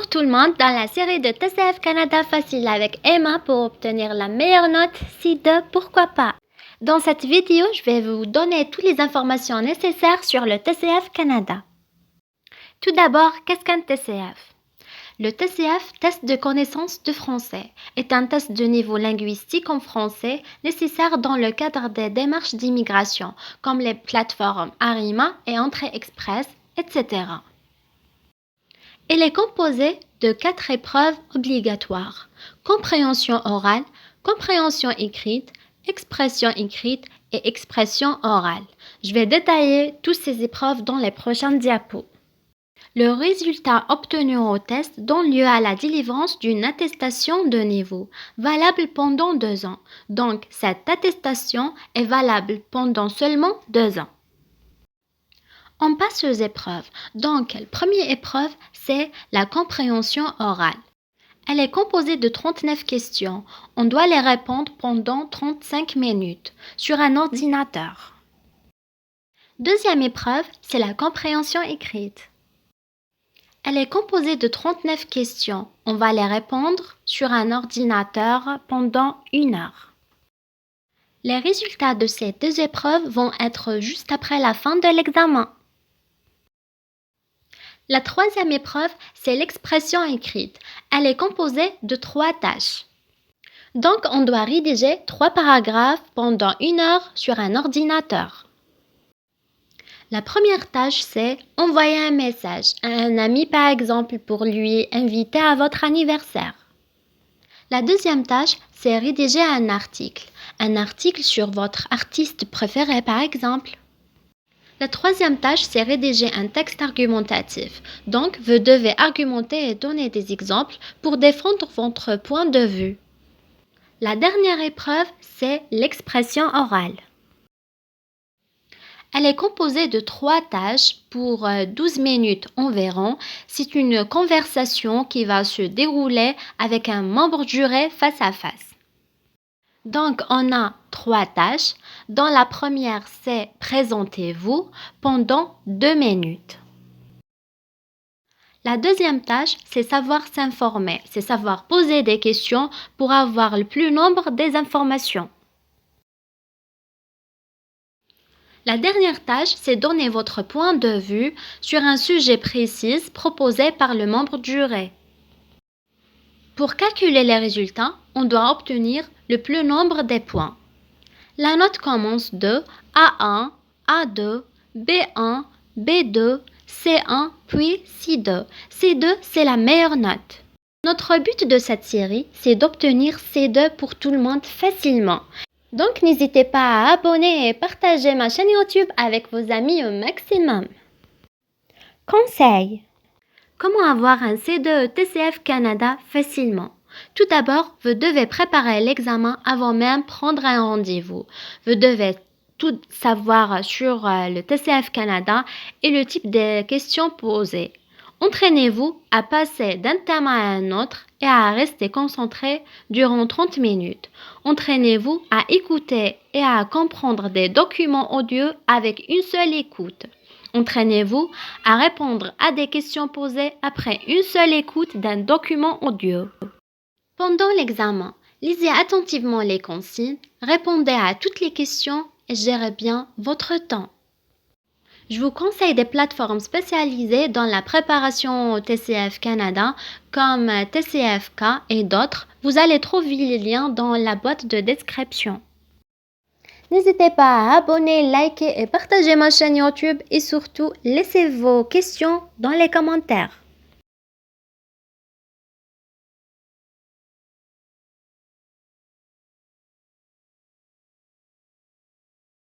pour tout le monde dans la série de TCF Canada Facile avec Emma pour obtenir la meilleure note, si de pourquoi pas. Dans cette vidéo, je vais vous donner toutes les informations nécessaires sur le TCF Canada. Tout d'abord, qu'est-ce qu'un TCF? Le TCF, test de connaissance de français, est un test de niveau linguistique en français nécessaire dans le cadre des démarches d'immigration, comme les plateformes Arima et Entrée Express, etc. Il est composé de 4 épreuves obligatoires: compréhension orale, compréhension écrite, expression écrite et expression orale. Je vais détailler toutes ces épreuves dans les prochaines diapos. Le résultat obtenu au test donne lieu à la délivrance d'une attestation de niveau, valable pendant 2 ans. Donc, cette attestation est valable pendant seulement 2 ans. On passe aux épreuves. Donc, la première épreuve, c'est la compréhension orale. Elle est composée de 39 questions. On doit les répondre pendant 35 minutes sur un ordinateur. Deuxième épreuve, c'est la compréhension écrite. Elle est composée de 39 questions. On va les répondre sur un ordinateur pendant 1 heure. Les résultats de ces 2 épreuves vont être juste après la fin de l'examen. La troisième épreuve, c'est l'expression écrite. Elle est composée de 3 tâches. Donc, on doit rédiger 3 paragraphes pendant 1 heure sur un ordinateur. La première tâche, c'est envoyer un message à un ami, par exemple, pour lui inviter à votre anniversaire. La deuxième tâche, c'est rédiger un article sur votre artiste préféré, par exemple. La troisième tâche, c'est rédiger un texte argumentatif. Donc, vous devez argumenter et donner des exemples pour défendre votre point de vue. La dernière épreuve, c'est l'expression orale. Elle est composée de 3 tâches pour 12 minutes environ. C'est une conversation qui va se dérouler avec un membre du jury face à face. Donc, on a 3 tâches. Dans la première, c'est « Présentez-vous » pendant 2 minutes. La deuxième tâche, c'est savoir s'informer. C'est savoir poser des questions pour avoir le plus nombre des informations. La dernière tâche, c'est donner votre point de vue sur un sujet précis proposé par le membre du jury. Pour calculer les résultats, on doit obtenir le plus nombre des points. La note commence de A1, A2, B1, B2, C1, puis C2. C2, c'est la meilleure note. Notre but de cette série, c'est d'obtenir C2 pour tout le monde facilement. Donc, n'hésitez pas à abonner et partager ma chaîne YouTube avec vos amis au maximum. Conseil: comment avoir un C2 TCF Canada facilement? Tout d'abord, vous devez préparer l'examen avant même de prendre un rendez-vous. Vous devez tout savoir sur le TCF Canada et le type de questions posées. Entraînez-vous à passer d'un thème à un autre et à rester concentré durant 30 minutes. Entraînez-vous à écouter et à comprendre des documents audio avec une seule écoute. Entraînez-vous à répondre à des questions posées après une seule écoute d'un document audio. Pendant l'examen, lisez attentivement les consignes, répondez à toutes les questions et gérez bien votre temps. Je vous conseille des plateformes spécialisées dans la préparation au TCF Canada comme TCFK et d'autres. Vous allez trouver les liens dans la boîte de description. N'hésitez pas à abonner, liker et partager ma chaîne YouTube et surtout laissez vos questions dans les commentaires.